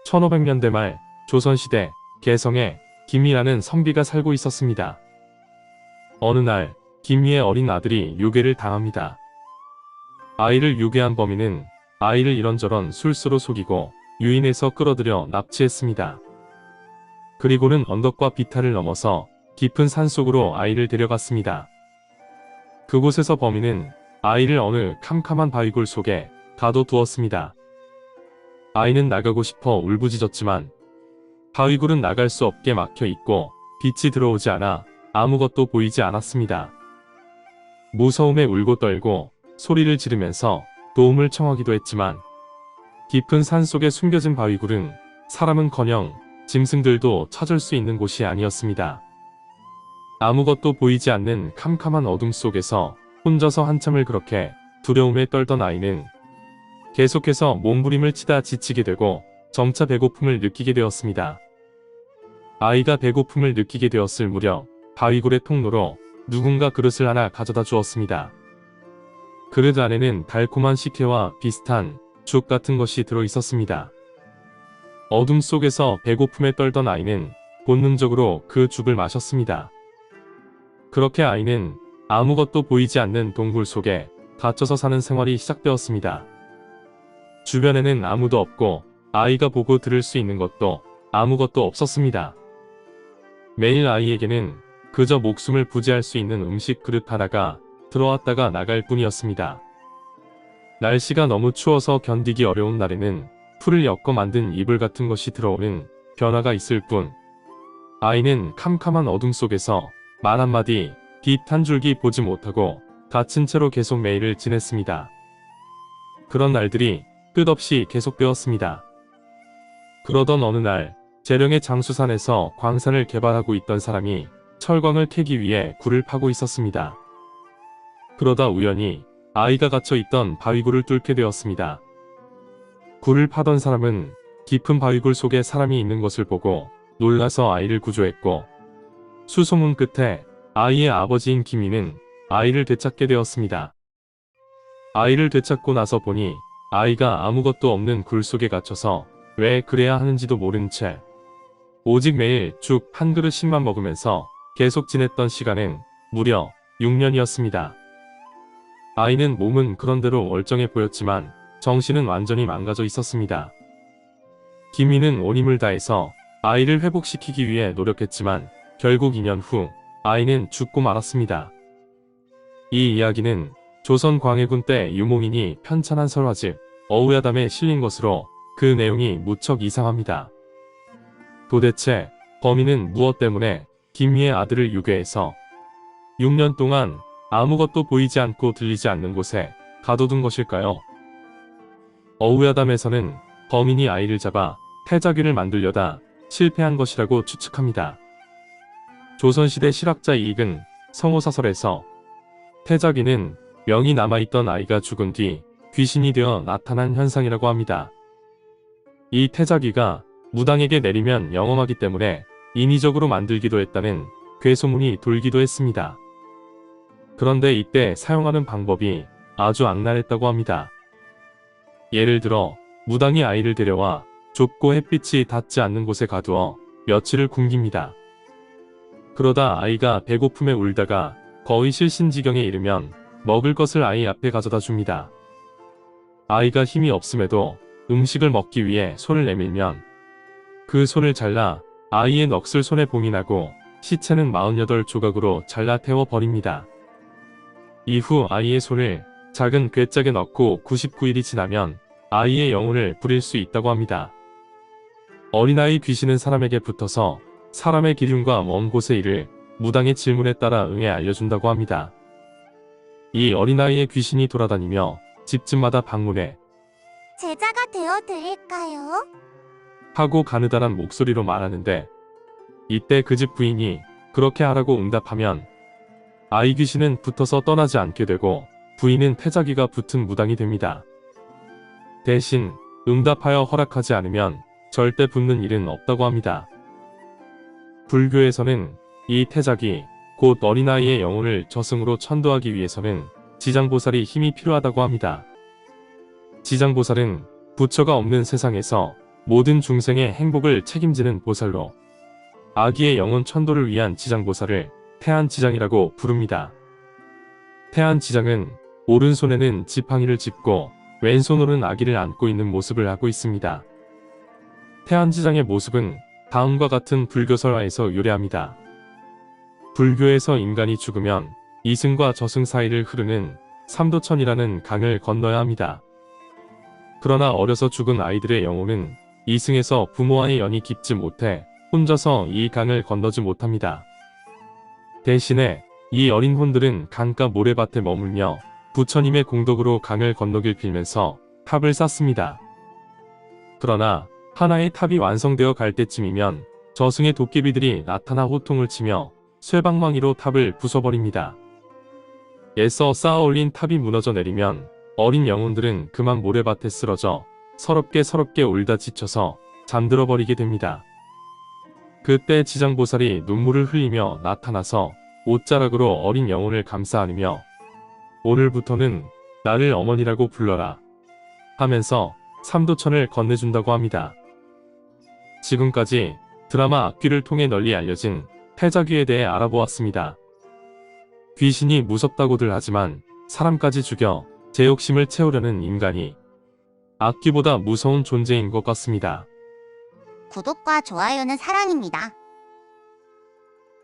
1500년대 말 조선시대 개성에 김희라는 선비가 살고 있었습니다. 어느 날 김희의 어린 아들이 유괴를 당합니다. 아이를 유괴한 범인은 아이를 이런저런 술수로 속이고 유인해서 끌어들여 납치했습니다. 그리고는 언덕과 비탈을 넘어서 깊은 산속으로 아이를 데려갔습니다. 그곳에서 범인은 아이를 어느 캄캄한 바위굴 속에 가둬두었습니다. 아이는 나가고 싶어 울부짖었지만 바위굴은 나갈 수 없게 막혀 있고 빛이 들어오지 않아 아무것도 보이지 않았습니다. 무서움에 울고 떨고 소리를 지르면서 도움을 청하기도 했지만 깊은 산속에 숨겨진 바위굴은 사람은커녕 짐승들도 찾을 수 있는 곳이 아니었습니다. 아무것도 보이지 않는 캄캄한 어둠 속에서 혼자서 한참을 그렇게 두려움에 떨던 아이는 계속해서 몸부림을 치다 지치게 되고 점차 배고픔을 느끼게 되었습니다. 아이가 배고픔을 느끼게 되었을 무렵 바위굴의 통로로 누군가 그릇을 하나 가져다 주었습니다. 그릇 안에는 달콤한 식혜와 비슷한 죽 같은 것이 들어 있었습니다. 어둠 속에서 배고픔에 떨던 아이는 본능적으로 그 죽을 마셨습니다. 그렇게 아이는 아무것도 보이지 않는 동굴 속에 갇혀서 사는 생활이 시작되었습니다. 주변에는 아무도 없고 아이가 보고 들을 수 있는 것도 아무것도 없었습니다. 매일 아이에게는 그저 목숨을 부지할 수 있는 음식 그릇 하나가 들어왔다가 나갈 뿐이었습니다. 날씨가 너무 추워서 견디기 어려운 날에는 풀을 엮어 만든 이불 같은 것이 들어오는 변화가 있을 뿐 아이는 캄캄한 어둠 속에서 말 한마디, 빛 한 줄기 보지 못하고 갇힌 채로 계속 매일을 지냈습니다. 그런 날들이 끝없이 계속되었습니다. 그러던 어느 날 재령의 장수산에서 광산을 개발하고 있던 사람이 철광을 캐기 위해 굴을 파고 있었습니다. 그러다 우연히 아이가 갇혀 있던 바위굴을 뚫게 되었습니다. 굴을 파던 사람은 깊은 바위굴 속에 사람이 있는 것을 보고 놀라서 아이를 구조했고 수소문 끝에 아이의 아버지인 김희는 아이를 되찾게 되었습니다. 아이를 되찾고 나서 보니 아이가 아무것도 없는 굴 속에 갇혀서 왜 그래야 하는지도 모른 채 오직 매일 죽 한 그릇씩만 먹으면서 계속 지냈던 시간은 무려 6년이었습니다. 아이는 몸은 그런대로 멀쩡해 보였지만 정신은 완전히 망가져 있었습니다. 김희는 온 힘을 다해서 아이를 회복시키기 위해 노력했지만 결국 2년 후 아이는 죽고 말았습니다. 이 이야기는 조선 광해군 때 유몽인이 편찬한 설화집 어우야담에 실린 것으로 그 내용이 무척 이상합니다. 도대체 범인은 무엇 때문에 김희의 아들을 유괴해서 6년 동안 아무것도 보이지 않고 들리지 않는 곳에 가둬둔 것일까요? 어우야담에서는 범인이 아이를 잡아 태자귀를 만들려다 실패한 것이라고 추측합니다. 조선시대 실학자 이익은 성호사설에서 태자귀는 명이 남아있던 아이가 죽은 뒤 귀신이 되어 나타난 현상이라고 합니다. 이 태자귀가 무당에게 내리면 영험하기 때문에 인위적으로 만들기도 했다는 괴소문이 돌기도 했습니다. 그런데 이때 사용하는 방법이 아주 악랄했다고 합니다. 예를 들어 무당이 아이를 데려와 좁고 햇빛이 닿지 않는 곳에 가두어 며칠을 굶깁니다. 그러다 아이가 배고픔에 울다가 거의 실신지경에 이르면 먹을 것을 아이 앞에 가져다 줍니다. 아이가 힘이 없음에도 음식을 먹기 위해 손을 내밀면 그 손을 잘라 아이의 넋을 손에 봉인하고 시체는 48조각으로 잘라 태워 버립니다. 이후 아이의 손을 작은 괴짝에 넣고 99일이 지나면 아이의 영혼을 부릴 수 있다고 합니다. 어린아이 귀신은 사람에게 붙어서 사람의 기륜과 먼 곳에 이를 무당의 질문에 따라 응해 알려준다고 합니다. 이 어린아이의 귀신이 돌아다니며 집집마다 방문해 제자가 되어 드릴까요? 하고 가느다란 목소리로 말하는데 이때 그 집 부인이 그렇게 하라고 응답하면 아이 귀신은 붙어서 떠나지 않게 되고 부인은 태자귀가 붙은 무당이 됩니다. 대신 응답하여 허락하지 않으면 절대 붙는 일은 없다고 합니다. 불교에서는 이 태자귀, 곧 어린아이의 영혼을 저승으로 천도하기 위해서는 지장보살이 힘이 필요하다고 합니다. 지장보살은 부처가 없는 세상에서 모든 중생의 행복을 책임지는 보살로 아기의 영혼 천도를 위한 지장보살을 태안지장이라고 부릅니다. 태안지장은 오른손에는 지팡이를 짚고 왼손으로는 아기를 안고 있는 모습을 하고 있습니다. 태안지장의 모습은 다음과 같은 불교설화에서 유래합니다. 불교에서 인간이 죽으면 이승과 저승 사이를 흐르는 삼도천이라는 강을 건너야 합니다. 그러나 어려서 죽은 아이들의 영혼은 이승에서 부모와의 연이 깊지 못해 혼자서 이 강을 건너지 못합니다. 대신에 이 어린 혼들은 강가 모래밭에 머물며 부처님의 공덕으로 강을 건너길 빌면서 탑을 쌓습니다. 그러나 하나의 탑이 완성되어 갈 때쯤이면 저승의 도깨비들이 나타나 호통을 치며 쇠방망이로 탑을 부숴버립니다. 애써 쌓아 올린 탑이 무너져 내리면 어린 영혼들은 그만 모래밭에 쓰러져 서럽게 울다 지쳐서 잠들어 버리게 됩니다. 그때 지장보살이 눈물을 흘리며 나타나서 옷자락으로 어린 영혼을 감싸 안으며 오늘부터는 나를 어머니라고 불러라 하면서 삼도천을 건네준다고 합니다. 지금까지 드라마 악귀를 통해 널리 알려진 태자귀에 대해 알아보았습니다. 귀신이 무섭다고들 하지만 사람까지 죽여 제 욕심을 채우려는 인간이 악귀보다 무서운 존재인 것 같습니다. 구독과 좋아요는 사랑입니다.